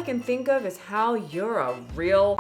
I can think of is how you're a real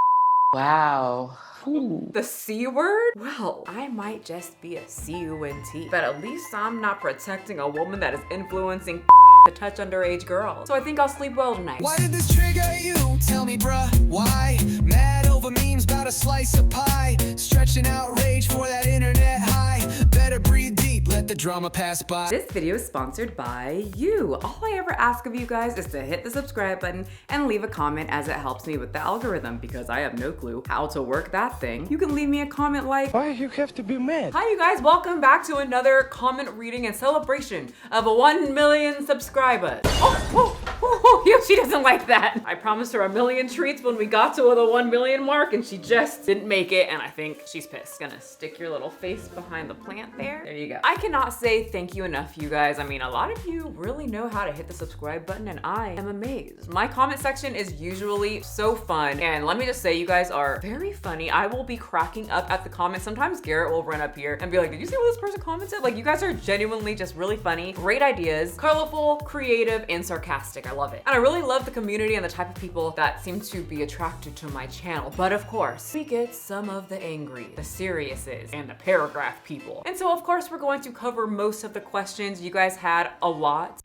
Wow. Ooh. The C word? Well, I might just be a CUNT, but at least I'm not protecting a woman that is influencing to touch underage girls. So I think I'll sleep well tonight. Why did this trigger you? Tell me, bruh, why? Mad over memes about a slice of pie, stretching out rage for that internet high. Better breathe deep, let the drama pass by. This video is sponsored by you. All I ever ask of you guys is to hit the subscribe button and leave a comment, as it helps me with the algorithm, because I have no clue how to work that thing. You can leave me a comment like, why you have to be mad? Hi you guys, welcome back to another comment reading and celebration of 1 million subscribers. She doesn't like that. I promised her 1 million treats when we got to the 1 million mark, and she just didn't make it, and I think she's pissed. Gonna stick your little face behind the plant there. There you go. I cannot say thank you enough, you guys. I mean, a lot of you really know how to hit the subscribe button, and I am amazed. My comment section is usually so fun, and let me just say, you guys are very funny. I will be cracking up at the comments. Sometimes Garrett will run up here and be like, did you see what this person commented? Like, you guys are genuinely just really funny, great ideas, colorful, creative, and sarcastic. I love it. And I really love the community and the type of people that seem to be attracted to my channel. But of course, we get some of the angry, the seriouses, and the paragraph people. And so of course, we're going to cover most of the questions. You guys had a lot.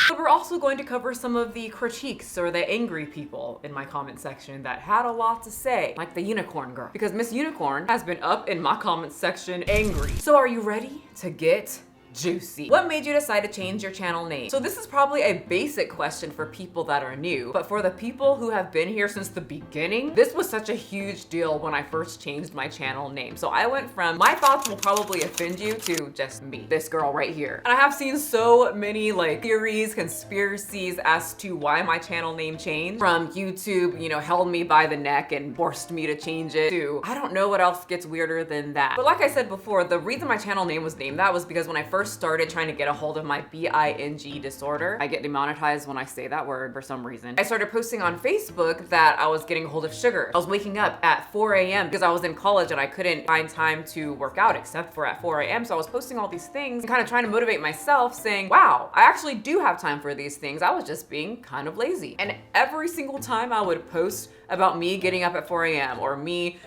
But we're also going to cover some of the critiques or the angry people in my comment section that had a lot to say, like the unicorn girl, because Miss Unicorn has been up in my comment section angry. So are you ready to get juicy? What made you decide to change your channel name? So this is probably a basic question for people that are new, but for the people who have been here since the beginning, this was such a huge deal when I first changed my channel name. So I went from, my thoughts will probably offend you, to just me, this girl right here. And I have seen so many like theories, conspiracies as to why my channel name changed. From YouTube, you know, held me by the neck and forced me to change it, to I don't know what else gets weirder than that. But like I said before, the reason my channel name was named that was because when I first started trying to get a hold of my BING disorder, I get demonetized when I say that word for some reason. I started posting on Facebook that I was getting a hold of sugar. I was waking up at 4 a.m. because I was in college and I couldn't find time to work out except for at 4 a.m. So I was posting all these things and kind of trying to motivate myself, saying, wow, I actually do have time for these things. I was just being kind of lazy. And every single time I would post about me getting up at 4 a.m. or me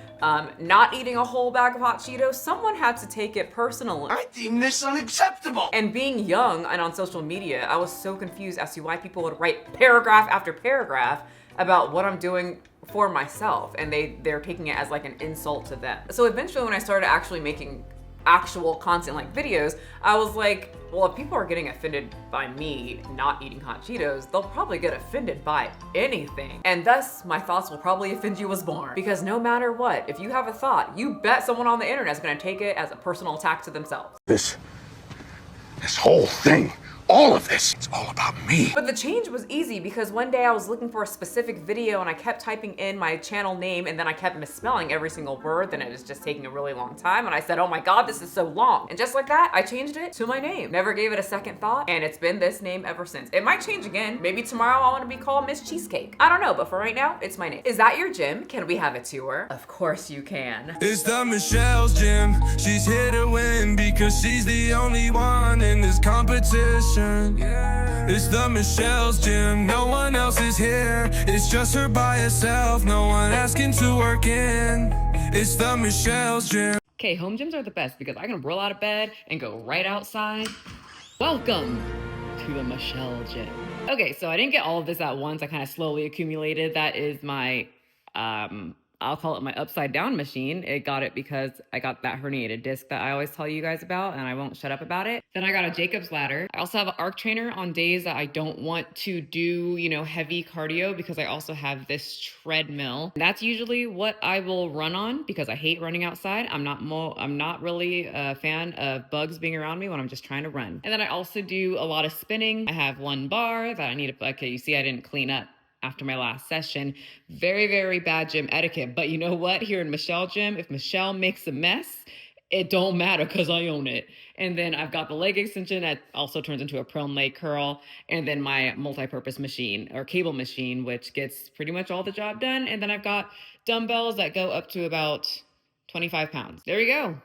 not eating a whole bag of hot Cheetos, someone had to take it personally. I deem this unacceptable. And being young and on social media, I was so confused as to why people would write paragraph after paragraph about what I'm doing for myself, and they're taking it as like an insult to them. So eventually when I started actually making actual content like videos, I was like, well, if people are getting offended by me not eating hot Cheetos, they'll probably get offended by anything. And thus, my thoughts will probably offend you was born. Because no matter what, if you have a thought, you bet someone on the internet is gonna take it as a personal attack to themselves. This whole thing, all of this, it's all about me. But the change was easy because one day I was looking for a specific video and I kept typing in my channel name and then I kept misspelling every single word, and it was just taking a really long time. And I said, oh my God, this is so long. And just like that, I changed it to my name. Never gave it a second thought, and it's been this name ever since. It might change again. Maybe tomorrow I want to be called Miss Cheesecake. I don't know, but for right now, it's my name. Is that your gym? Can we have a tour? Of course you can. It's the Michelle's gym. She's here to win because she's the only one in this competition. It's the Michelle's gym. No one else is here. It's just her by herself. No one asking to work in. It's the Michelle's gym. Okay, home gyms are the best because I can roll out of bed and go right outside. Welcome to the Michelle gym. Okay, so I didn't get all of this at once. I kind of slowly accumulated. That is my, I'll call it my upside down machine. It got it because I got that herniated disc that I always tell you guys about, and I won't shut up about it. Then I got a Jacob's ladder. I also have an arc trainer on days that I don't want to do, you know, heavy cardio, because I also have this treadmill. That's usually what I will run on because I hate running outside. I'm not really a fan of bugs being around me when I'm just trying to run. And then I also do a lot of spinning. I have one bar that I need to, okay, you see I didn't clean up after my last session. Very, very bad gym etiquette. But you know what? Here in Michelle gym, if Michelle makes a mess, it don't matter because I own it. And then I've got the leg extension that also turns into a prone leg curl. And then my multi-purpose machine or cable machine, which gets pretty much all the job done. And then I've got dumbbells that go up to about 25 pounds. There we go.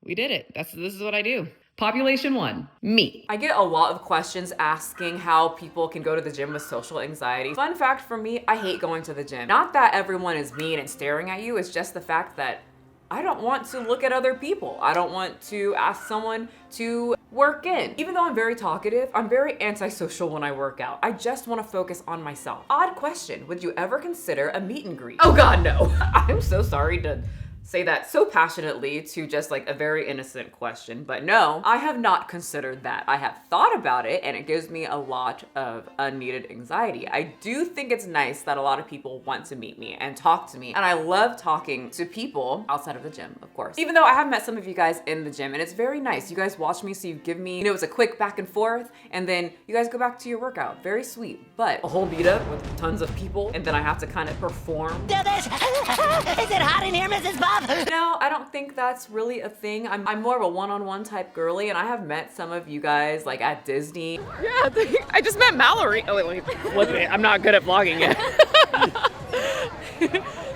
We did it. This is what I do. Population 1, me. I get a lot of questions asking how people can go to the gym with social anxiety. Fun fact for me, I hate going to the gym. Not that everyone is mean and staring at you, it's just the fact that I don't want to look at other people. I don't want to ask someone to work in. Even though I'm very talkative, I'm very antisocial when I work out. I just want to focus on myself. Odd question, would you ever consider a meet and greet? Oh God, no. I'm so sorry to say that so passionately to just like a very innocent question, but no, I have not considered that. I have thought about it and it gives me a lot of unneeded anxiety. I do think it's nice that a lot of people want to meet me and talk to me, and I love talking to people outside of the gym, of course. Even though I have met some of you guys in the gym and it's very nice. You guys watch me, so you give me, it's a quick back and forth and then you guys go back to your workout. Very sweet, but a whole meetup with tons of people and then I have to kind of perform. Do this. Is it hot in here, Mrs. Bob? No, I don't think that's really a thing. I'm more of a one-on-one type girly, and I have met some of you guys like at Disney. Yeah, I just met Mallory. Oh wait, let me flip it. I'm not good at vlogging yet.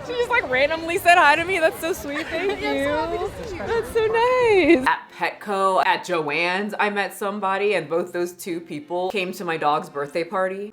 She just like randomly said hi to me. That's so sweet, thank you. That's so nice. At Petco, at Joann's, I met somebody, and both those two people came to my dog's birthday party.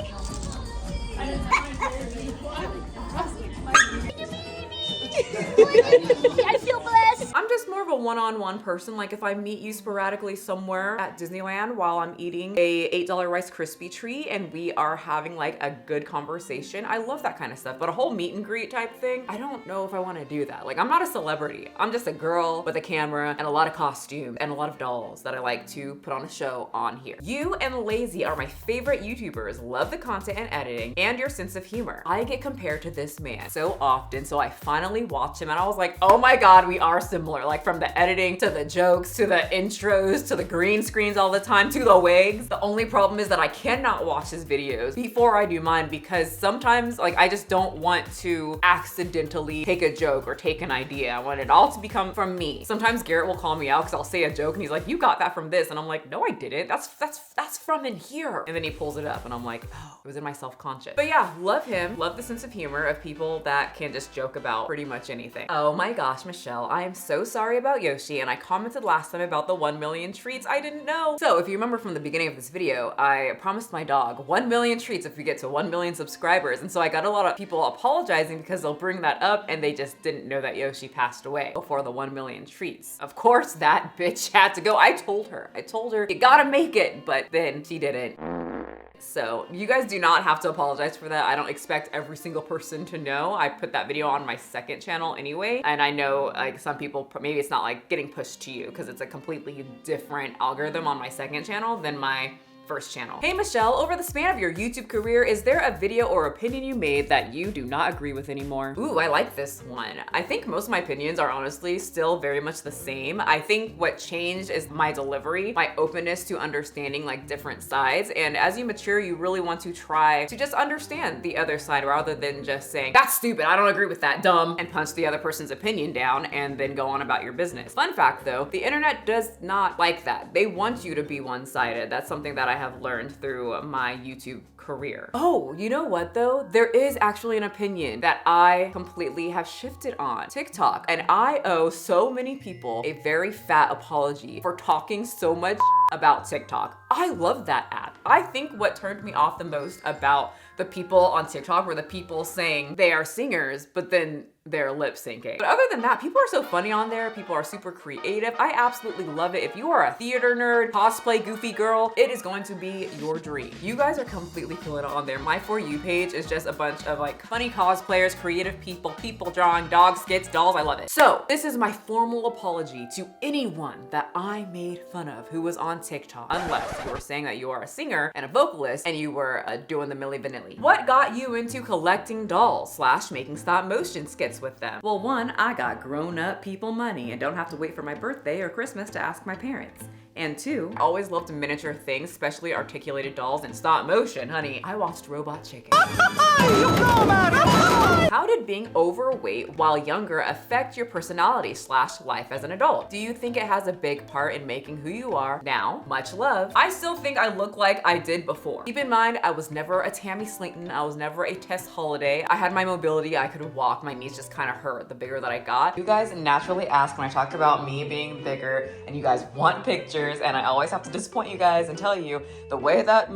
I feel blessed. I'm just more of a one-on-one person. Like if I meet you sporadically somewhere at Disneyland while I'm eating a $8 Rice Krispie treat and we are having like a good conversation, I love that kind of stuff. But a whole meet and greet type thing, I don't know if I want to do that. Like I'm not a celebrity. I'm just a girl with a camera and a lot of costumes and a lot of dolls that I like to put on a show on here. You and Lazy are my favorite YouTubers. Love the content and editing and your sense of humor. I get compared to this man so often, so I finally watched him and I was like, oh my God, we are similar. Like from the editing to the jokes to the intros to the green screens all the time to the wigs. The only problem is that I cannot watch his videos before I do mine because sometimes like I just don't want to accidentally take a joke or take an idea. I want it all to become from me. Sometimes Garrett will call me out because I'll say a joke and he's like, you got that from this. And I'm like, no, I didn't. That's from in here. And then he pulls it up and I'm like, oh, it was in my self-conscious. But yeah, love him. Love the sense of humor of people that can just joke about pretty much anything. Oh my gosh, Michelle, I am so sorry about Yoshi, and I commented last time about the 1 million treats. I didn't know. So if you remember from the beginning of this video, I promised my dog 1 million treats if we get to 1 million subscribers. And so I got a lot of people apologizing because they'll bring that up and they just didn't know that Yoshi passed away before the 1 million treats. Of course, that bitch had to go. I told her, you gotta make it, but then she didn't. So you guys do not have to apologize for that. I don't expect every single person to know. I put that video on my second channel anyway. And I know like some people, maybe it's not like getting pushed to you because it's a completely different algorithm on my second channel than my first channel. Hey Michelle, over the span of your YouTube career, is there a video or opinion you made that you do not agree with anymore? Ooh, I like this one. I think most of my opinions are honestly still very much the same. I think what changed is my delivery, my openness to understanding like different sides. And as you mature, you really want to try to just understand the other side rather than just saying, that's stupid, I don't agree with that, dumb, and punch the other person's opinion down and then go on about your business. Fun fact though, the internet does not like that. They want you to be one-sided. That's something that I have learned through my YouTube career. Oh, you know what though? There is actually an opinion that I completely have shifted on TikTok, and I owe so many people a very fat apology for talking so much about TikTok. I love that app. I think what turned me off the most about the people on TikTok were the people saying they are singers, but then they're lip syncing. But other than that, people are so funny on there. People are super creative. I absolutely love it. If you are a theater nerd, cosplay goofy girl, it is going to be your dream. You guys are completely killing it on there. My For You page is just a bunch of like funny cosplayers, creative people, people drawing, dog skits, dolls. I love it. So this is my formal apology to anyone that I made fun of who was on TikTok, unless you were saying that you are a singer and a vocalist and you were doing the Milli Vanilli. What got you into collecting dolls / making stop motion skits with them? Well, one, I got grown-up people money and don't have to wait for my birthday or Christmas to ask my parents. And two, I always loved miniature things, especially articulated dolls and stop motion. Honey, I watched Robot Chicken. How did did being overweight while younger affect your personality / life as an adult? Do you think it has a big part in making who you are now? Much love. I still think I look like I did before. Keep in mind, I was never a Tammy Slayton. I was never a Tess Holiday. I had my mobility. I could walk. My knees just kind of hurt the bigger that I got. You guys naturally ask when I talk about me being bigger, and you guys want pictures, and I always have to disappoint you guys and tell you the way that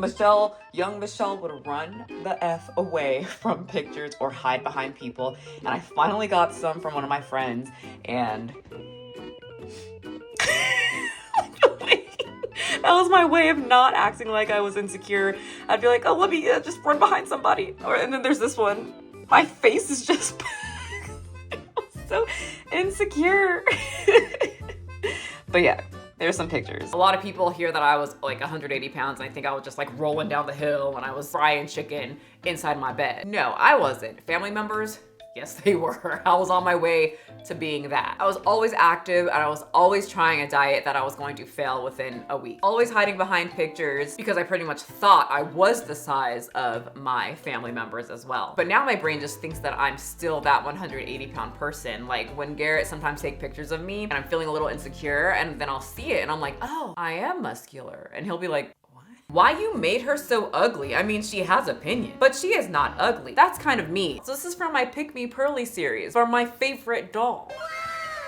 young Michelle would run the F away from pictures or hide behind people. And I finally got some from one of my friends, and that was my way of not acting like I was insecure. I'd be like, oh, let me just run behind somebody. And then there's this one. My face is just so insecure. But yeah, there's some pictures. A lot of people hear that I was like 180 pounds, and I think I was just like rolling down the hill when I was frying chicken inside my bed. No, I wasn't. Family members, yes, they were. I was on my way to being that. I was always active, and I was always trying a diet that I was going to fail within a week. Always hiding behind pictures because I pretty much thought I was the size of my family members as well. But now my brain just thinks that I'm still that 180-pound person. Like when Garrett sometimes takes pictures of me and I'm feeling a little insecure, and then I'll see it and I'm like, oh, I am muscular. And he'll be like, why you made her so ugly? I mean, she has opinion, but she is not ugly. That's kind of me. So this is from my Pick Me Pearly series, for my favorite doll.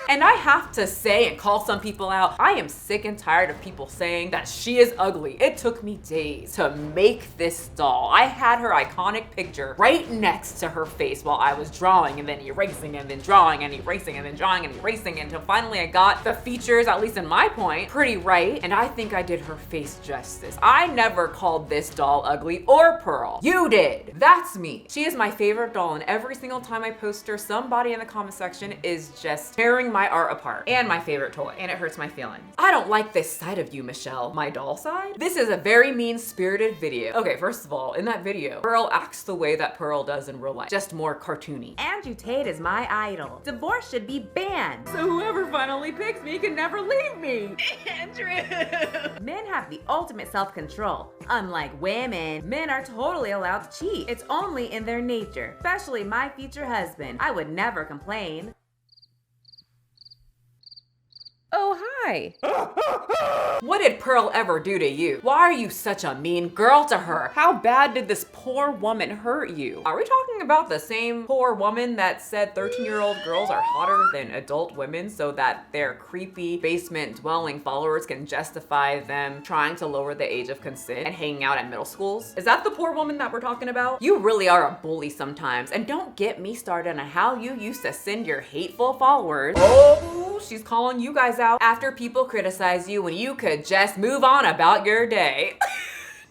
And I have to say and call some people out, I am sick and tired of people saying that she is ugly. It took me days to make this doll. I had her iconic picture right next to her face while I was drawing and then erasing and then drawing and erasing and then drawing and erasing until finally I got the features, at least in my point, pretty right. And I think I did her face justice. I never called this doll ugly or Pearl. You did. That's me. She is my favorite doll, and every single time I post her, somebody in the comment section is just tearing my art apart. And my favorite toy, and it hurts my feelings. I don't like this side of you, Michelle. My doll side? This is a very mean-spirited video. Okay, first of all, in that video, Pearl acts the way that Pearl does in real life, just more cartoony. Andrew Tate is my idol. Divorce should be banned. So whoever finally picks me can never leave me. Andrew! Men have the ultimate self-control. Unlike women, men are totally allowed to cheat. It's only in their nature, especially my future husband. I would never complain. Oh, hi. What did Pearl ever do to you? Why are you such a mean girl to her? How bad did this poor woman hurt you? Are we talking about the same poor woman that said 13-year-old girls are hotter than adult women so that their creepy basement dwelling followers can justify them trying to lower the age of consent and hanging out at middle schools? Is that the poor woman that we're talking about? You really are a bully sometimes, and don't get me started on how you used to send your hateful followers. Oh, she's calling you guys out after people criticize you when you could just move on about your day.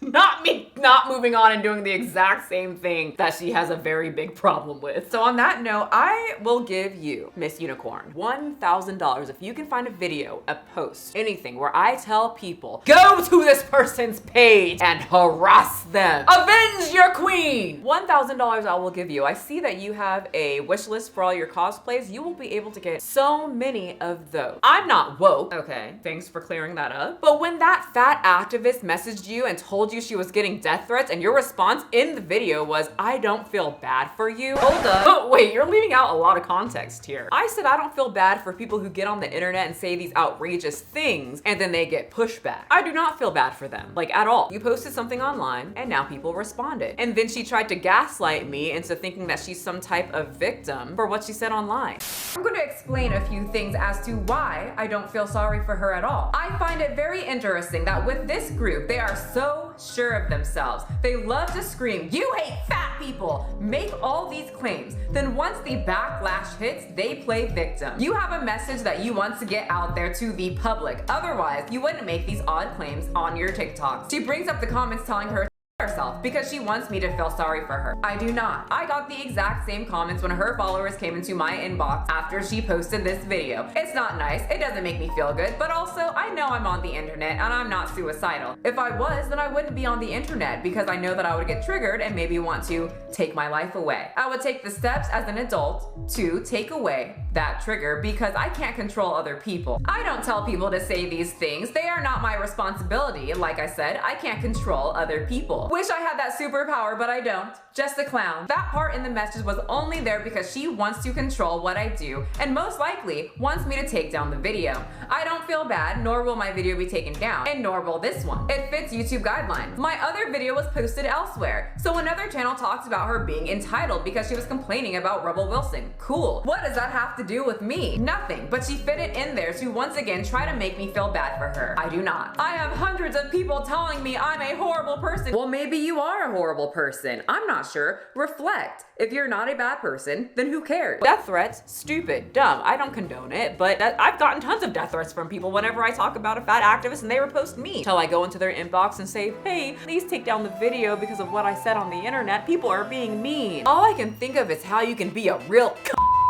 Not me not moving on and doing the exact same thing that she has a very big problem with. So on that note, I will give you, Miss Unicorn, $1,000 if you can find a video, a post, anything where I tell people, go to this person's page and harass them. Avenge your queen! $1,000 I will give you. I see that you have a wish list for all your cosplays. You will be able to get so many of those. I'm not woke. Okay, thanks for clearing that up. But when that fat activist messaged you and told you she was getting death threats, and your response in the video was, I don't feel bad for you. Hold up. Oh, wait, you're leaving out a lot of context here. I said I don't feel bad for people who get on the internet and say these outrageous things and then they get pushback. I do not feel bad for them, like at all. You posted something online and now people responded. And then she tried to gaslight me into thinking that she's some type of victim for what she said online. I'm going to explain a few things as to why I don't feel sorry for her at all. I find it very interesting that with this group, they are so sure of themselves. They love to scream, you hate fat people, make all these claims. Then once the backlash hits, they play victim. You have a message that you want to get out there to the public. Otherwise, you wouldn't make these odd claims on your TikToks. She brings up the comments telling her herself because she wants me to feel sorry for her. I do not. I got the exact same comments when her followers came into my inbox after she posted this video. It's not nice, it doesn't make me feel good, but also I know I'm on the internet and I'm not suicidal. If I was, then I wouldn't be on the internet because I know that I would get triggered and maybe want to take my life away. I would take the steps as an adult to take away that trigger because I can't control other people. I don't tell people to say these things. They are not my responsibility. Like I said, I can't control other people. Wish I had that superpower, but I don't. Just a clown. That part in the message was only there because she wants to control what I do and most likely wants me to take down the video. I don't feel bad, nor will my video be taken down, and nor will this one. It fits YouTube guidelines. My other video was posted elsewhere, so another channel talked about her being entitled because she was complaining about Rebel Wilson. Cool. What does that have to do with me? Nothing, but she fit it in there to once again try to make me feel bad for her. I do not. I have hundreds of people telling me I'm a horrible person. Well, maybe you are a horrible person. I'm not sure. Reflect. If you're not a bad person, then who cares? Death threats, stupid, dumb. I don't condone it, but I've gotten tons of death threats from people whenever I talk about a fat activist and they repost me. Till I go into their inbox and say, hey, please take down the video because of what I said on the internet. People are being mean. All I can think of is how you can be a real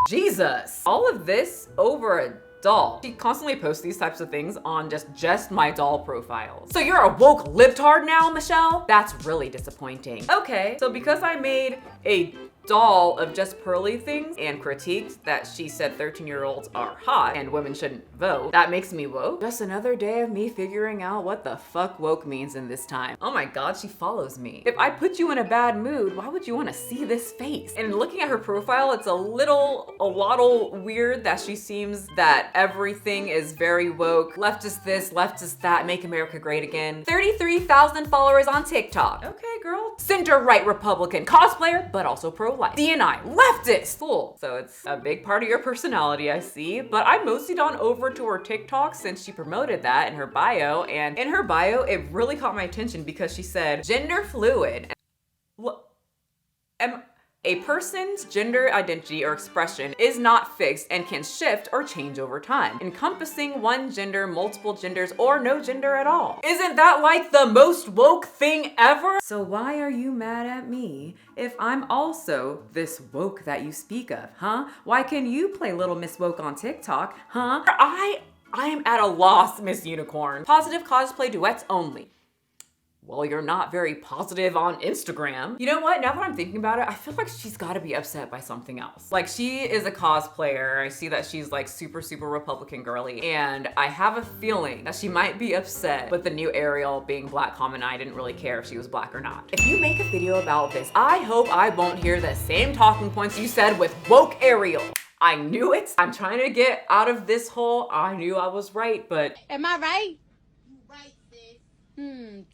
Jesus. All of this over a doll. She constantly posts these types of things on just my doll profiles. So you're a woke libtard now, Michelle? That's really disappointing. Okay, so because I made a doll of just pearly things and critiqued that she said 13-year-olds are hot and women shouldn't vote, that makes me woke? Just another day of me figuring out what the fuck woke means in this time. Oh my god, she follows me. If I put you in a bad mood, why would you want to see this face? And looking at her profile, it's a lot weird that she seems that everything is very woke. Leftist this, leftist that, make America great again. 33,000 followers on TikTok. Okay, girl. Center-right Republican, cosplayer, but also pro-life. DNI, leftist, fool. So it's a big part of your personality, I see, but I mostly gone over to her TikTok since she promoted that in her bio, and in her bio, it really caught my attention because she said gender fluid. A person's gender identity or expression is not fixed and can shift or change over time, encompassing one gender, multiple genders, or no gender at all. Isn't that like the most woke thing ever? So why are you mad at me if I'm also this woke that you speak of, huh? Why can you play Little Miss Woke on TikTok, huh? I am at a loss, Miss Unicorn. Positive cosplay duets only. Well, you're not very positive on Instagram. You know what? Now that I'm thinking about it, I feel like she's gotta be upset by something else. Like, she is a cosplayer. I see that she's like super Republican girly. And I have a feeling that she might be upset with the new Ariel being black comment. I didn't really care if she was black or not. If you make a video about this, I hope I won't hear the same talking points you said with woke Ariel. I knew it. I'm trying to get out of this hole. I knew I was right, but... Am I right?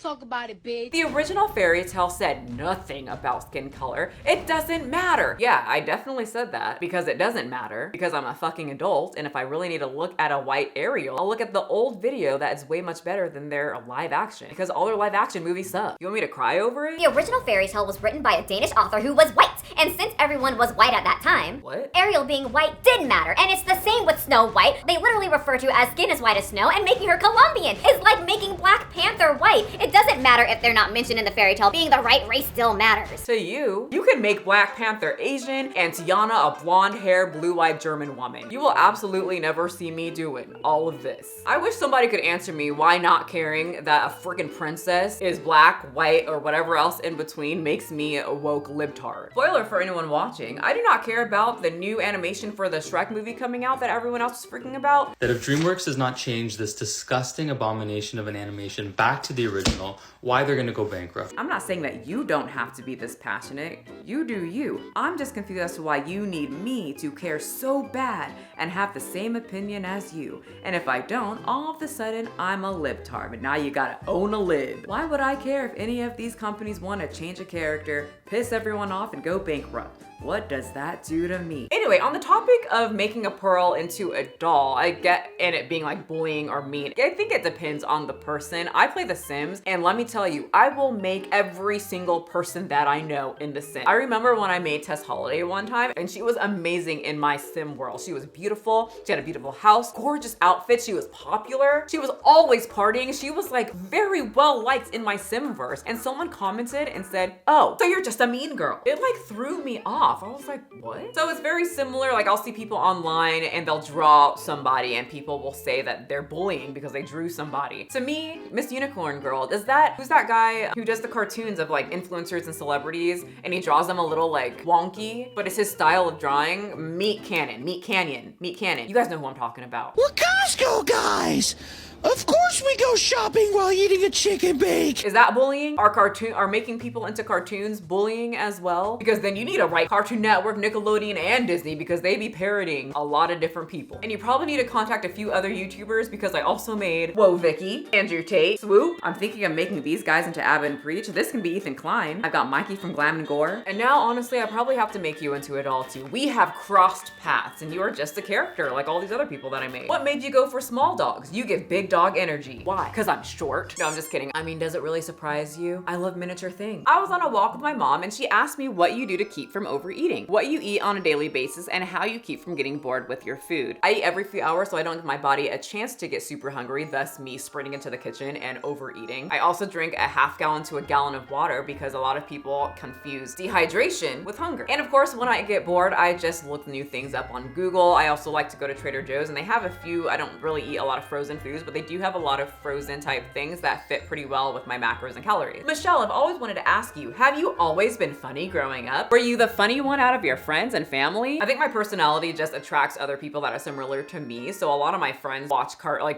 Talk about it, bitch. The original fairy tale said nothing about skin color. It doesn't matter. Yeah, I definitely said that because it doesn't matter because I'm a fucking adult, and if I really need to look at a white Ariel, I'll look at the old video that is way much better than their live action because all their live action movies suck. You want me to cry over it? The original fairy tale was written by a Danish author who was white, and since everyone was white at that time, what? Ariel being white didn't matter, and it's the same with Snow White. They literally refer to as skin as white as snow, and making her Colombian is like making Black Panther white. It doesn't matter if they're not mentioned in the fairy tale. Being the right race still matters. To you can make Black Panther Asian and Tiana a blonde-haired, blue-eyed German woman. You will absolutely never see me doing all of this. I wish somebody could answer me why not caring that a freaking princess is black, white, or whatever else in between makes me a woke libtard. Spoiler for anyone watching, I do not care about the new animation for the Shrek movie coming out that everyone else is freaking about. That if DreamWorks does not change this disgusting abomination of an animation back to the original, why they're gonna go bankrupt. I'm not saying that you don't have to be this passionate. You do you. I'm just confused as to why you need me to care so bad and have the same opinion as you. And if I don't, all of a sudden I'm a libtard. But now you gotta own a lib. Why would I care if any of these companies want to change a character, piss everyone off, and go bankrupt? What does that do to me? Anyway, on the topic of making a pearl into a doll, I get in it being like bullying or mean. I think it depends on the person. I play The Sims, and let me tell you, I will make every single person that I know in The Sims. I remember when I made Tess Holiday one time, and she was amazing in my Sim world. She was beautiful, she had a beautiful house, gorgeous outfits, she was popular, she was always partying, she was like very well liked in my Simverse. And someone commented and said, oh, so you're just a mean girl. It like threw me off. I was like, what? So it's very similar. Like, I'll see people online and they'll draw somebody and people will say that they're bullying because they drew somebody. To me, Miss Unicorn Girl, who's that guy who does the cartoons of like influencers and celebrities and he draws them a little like wonky, but it's his style of drawing? Meat Canyon. You guys know who I'm talking about. We're Costco guys. Of course we go shopping while eating a chicken bake. Is that bullying? Are making people into cartoons bullying as well? Because then you need to write Cartoon Network, Nickelodeon, and Disney because they be parodying a lot of different people. And you probably need to contact a few other YouTubers because I also made Whoa Vicky, Andrew Tate, Swoop. I'm thinking of making these guys into Abba and Preach. This can be Ethan Klein. I've got Mikey from Glam and Gore. And now honestly, I probably have to make you into it all too. We have crossed paths and you are just a character like all these other people that I made. What made you go for small dogs? You give big dog energy. Why? Because I'm short. No, I'm just kidding. I mean, does it really surprise you? I love miniature things. I was on a walk with my mom and she asked me what you do to keep from overeating, what you eat on a daily basis, and how you keep from getting bored with your food. I eat every few hours so I don't give my body a chance to get super hungry, thus me sprinting into the kitchen and overeating. I also drink a half gallon to a gallon of water because a lot of people confuse dehydration with hunger. And of course, when I get bored, I just look new things up on Google. I also like to go to Trader Joe's and they have a few, I don't really eat a lot of frozen foods, but they do have a lot of frozen type things that fit pretty well with my macros and calories. Michelle, I've always wanted to ask you, have you always been funny growing up? Were you the funny one out of your friends and family? I think my personality just attracts other people that are similar to me. So a lot of my friends watch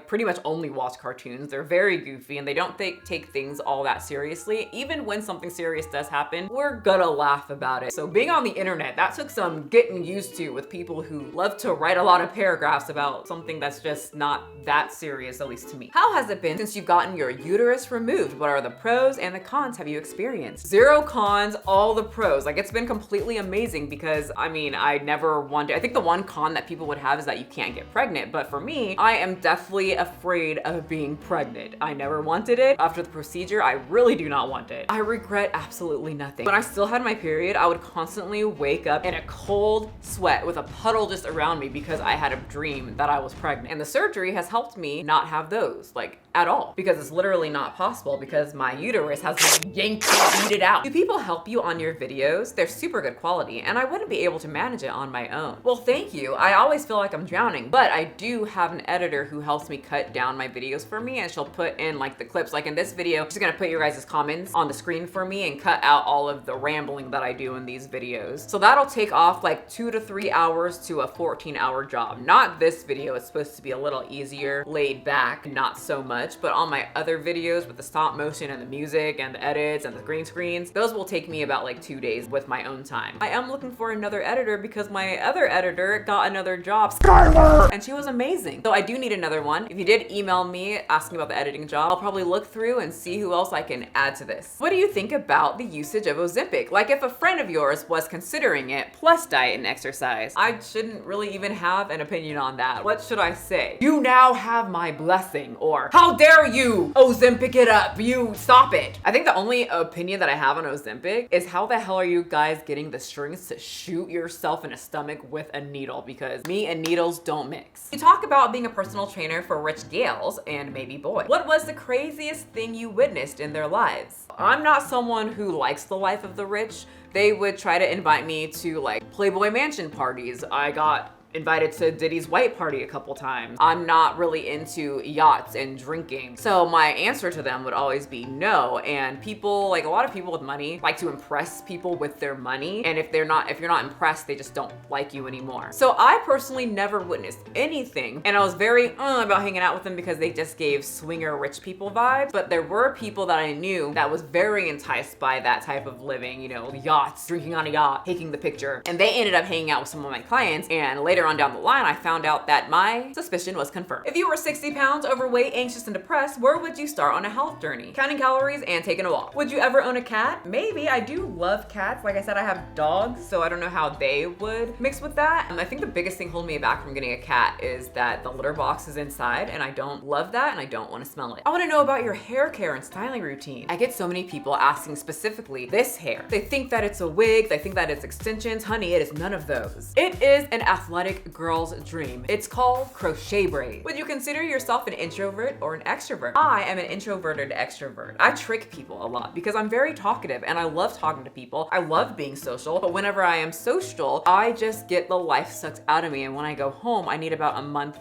pretty much only watch cartoons. They're very goofy and they don't take things all that seriously. Even when something serious does happen, we're gonna laugh about it. So being on the internet, that took some getting used to with people who love to write a lot of paragraphs about something that's just not that serious, at least to me. How has it been since you've gotten your uterus removed? What are the pros and the cons have you experienced? Zero cons, all the pros. Like, it's been completely amazing because I mean, I never wanted, I think the one con that people would have is that you can't get pregnant. But for me, I am definitely afraid of being pregnant. I never wanted it. After the procedure, I really do not want it. I regret absolutely nothing. When I still had my period, I would constantly wake up in a cold sweat with a puddle just around me because I had a dream that I was pregnant. And the surgery has helped me not have those, like, at all, because it's literally not possible because my uterus has been yanked and beat it out. Do people help you on your videos? They're super good quality and I wouldn't be able to manage it on my own. Well, thank you. I always feel like I'm drowning, but I do have an editor who helps me cut down my videos for me and she'll put in like the clips. Like in this video, she's gonna put your guys' comments on the screen for me and cut out all of the rambling that I do in these videos. So that'll take off like 2 to 3 hours to a 14-hour job. Not this video, it's supposed to be a little easier, laid back, not so much, but on my other videos with the stop motion and the music and the edits and the green screens, those will take me about like 2 days with my own time. I am looking for another editor because my other editor got another job, Skylar, and she was amazing. So I do need another one. If you did email me asking about the editing job, I'll probably look through and see who else I can add to this. What do you think about the usage of Ozempic? Like if a friend of yours was considering it plus diet and exercise. I shouldn't really even have an opinion on that. What should I say? You now have my blessing, or how dare you Ozempic it up, you stop it. I think the only opinion that I have on Ozempic is how the hell are you guys getting the strings to shoot yourself in the stomach with a needle, because me and needles don't mix. You talk about being a personal trainer for rich gals and maybe boys. What was the craziest thing you witnessed in their lives? I'm not someone who likes the life of the rich. They would try to invite me to like Playboy Mansion parties. I got invited to Diddy's white party a couple times. I'm not really into yachts and drinking. So my answer to them would always be no. And people, like a lot of people with money, like to impress people with their money. And if you're not impressed, they just don't like you anymore. So I personally never witnessed anything. And I was very about hanging out with them because they just gave swinger rich people vibes. But there were people that I knew that was very enticed by that type of living, you know, yachts, drinking on a yacht, taking the picture. And they ended up hanging out with some of my clients. And later on down the line, I found out that my suspicion was confirmed. If you were 60 pounds overweight, anxious, and depressed, where would you start on a health journey? Counting calories and taking a walk. Would you ever own a cat? Maybe. I do love cats. Like I said, I have dogs, so I don't know how they would mix with that. I think the biggest thing holding me back from getting a cat is that the litter box is inside, and I don't love that, and I don't want to smell it. I want to know about your hair care and styling routine. I get so many people asking specifically this hair. They think that it's a wig, they think that it's extensions. Honey, it is none of those. It is an athletic girl's dream. It's called crochet braid. Would you consider yourself an introvert or an extrovert? I am an introverted extrovert. I trick people a lot because I'm very talkative and I love talking to people. I love being social, but whenever I am social, I just get the life sucked out of me. And when I go home, I need about a month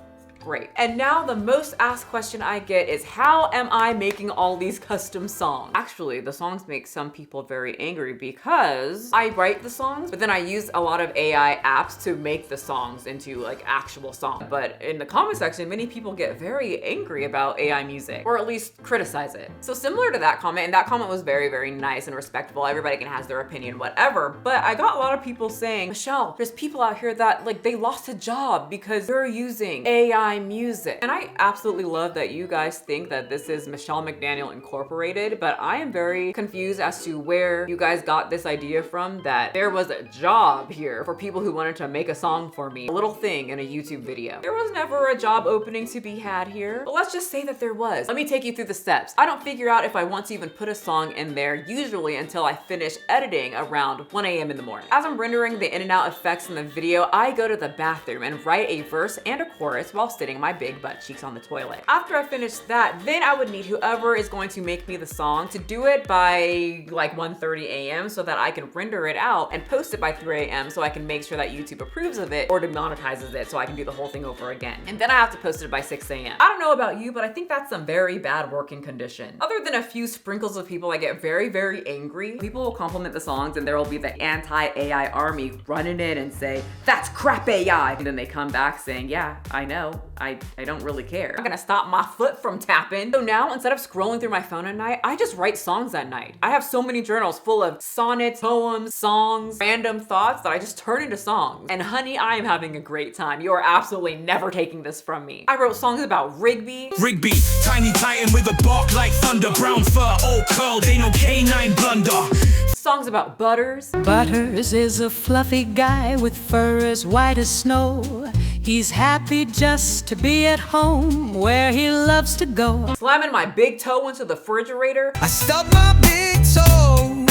great. And now the most asked question I get is, how am I making all these custom songs? Actually, the songs make some people very angry because I write the songs, but then I use a lot of AI apps to make the songs into like actual songs. But in the comment section, many people get very angry about AI music, or at least criticize it. So similar to that comment, and that comment was very, very nice and respectful. Everybody can has their opinion, whatever. But I got a lot of people saying, Michelle, there's people out here that like they lost a job because they're using AI music. And I absolutely love that you guys think that this is Michelle McDaniel Incorporated, but I am very confused as to where you guys got this idea from, that there was a job here for people who wanted to make a song for me, a little thing in a YouTube video. There was never a job opening to be had here, but let's just say that there was. Let me take you through the steps. I don't figure out if I want to even put a song in there usually until I finish editing around 1 a.m. in the morning. As I'm rendering the in and out effects in the video, I go to the bathroom and write a verse and a chorus while sitting my big butt cheeks on the toilet. After I finish that, then I would need whoever is going to make me the song to do it by like 1:30 a.m. so that I can render it out and post it by 3 a.m. so I can make sure that YouTube approves of it or demonetizes it so I can do the whole thing over again. And then I have to post it by 6 a.m. I don't know about you, but I think that's some very bad working condition. Other than a few sprinkles of people, I get very, very angry. People will compliment the songs and there will be the anti-AI army running in and say, that's crap AI. And then they come back saying, yeah, I know. I don't really care. I'm gonna stop my foot from tapping. So now instead of scrolling through my phone at night, I just write songs at night. I have so many journals full of sonnets, poems, songs, random thoughts that I just turn into songs. And honey, I am having a great time. You are absolutely never taking this from me. I wrote songs about Rigby. Rigby, tiny titan with a bark like thunder, brown fur, all curled, ain't no canine blunder. Songs about Butters. Butters is a fluffy guy with fur as white as snow. He's happy just to be at home where he loves to go. Slamming my big toe into the refrigerator. I stubbed my big toe.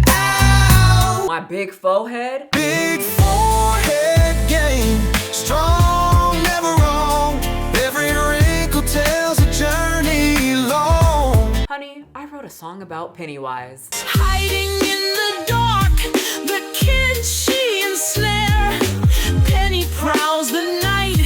Ow. My big forehead. Big forehead game, strong, never wrong. Every wrinkle tells a journey long. Honey, I wrote a song about Pennywise. Hiding in the dark, the kid she ensnare. Penny prowls the night,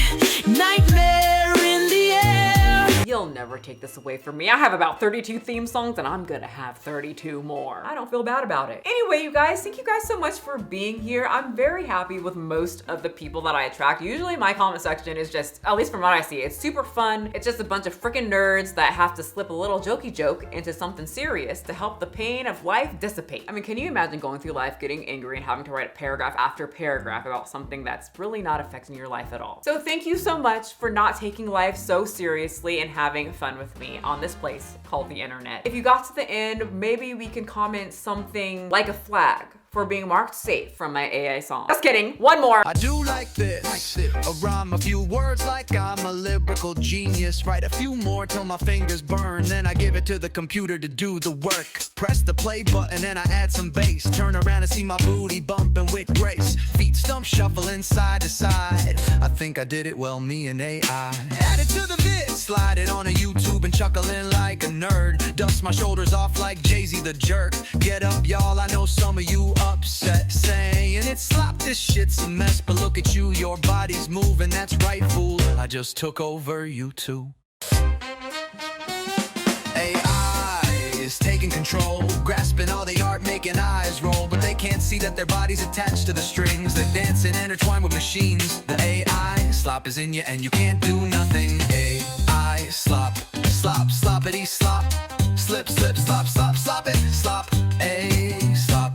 nightmare in the air. You'll never take this away from me. I have about 32 theme songs and I'm gonna have 32 more. I don't feel bad about it. Anyway, you guys, thank you guys so much for being here. I'm very happy with most of the people that I attract. Usually my comment section is just, at least from what I see, it's super fun. It's just a bunch of freaking nerds that have to slip a little jokey joke into something serious to help the pain of life dissipate. I mean, can you imagine going through life getting angry and having to write paragraph after paragraph about something that's really not affecting your life at all? So thank you so much for not taking life so seriously and having fun with me on this place called the internet. If you got to the end, maybe we can comment something like a flag for being marked safe from my AI song. Just kidding, one more. I do like this. A rhyme, a few words like I'm a lyrical genius. Write a few more till my fingers burn. Then I give it to the computer to do the work. Press the play button and I add some bass. Turn around and see my booty bumping with grace. Feet stump shuffling side to side. I think I did it well, me and AI. Add it to the vid. Slide it on a YouTube and chuckling like a nerd. Dust my shoulders off like Jay-Z the jerk. Get up, y'all, I know some of you upset, saying it's slop, this shit's a mess. But look at you, your body's moving, that's right, fool. I just took over you too. AI is taking control, grasping all the art, making eyes roll. But they can't see that their body's attached to the strings. They're dancing intertwined with machines. The AI slop is in you and you can't do nothing. AI slop, slop, sloppity slop. Slip, slip, slop, slop, slop it, slop.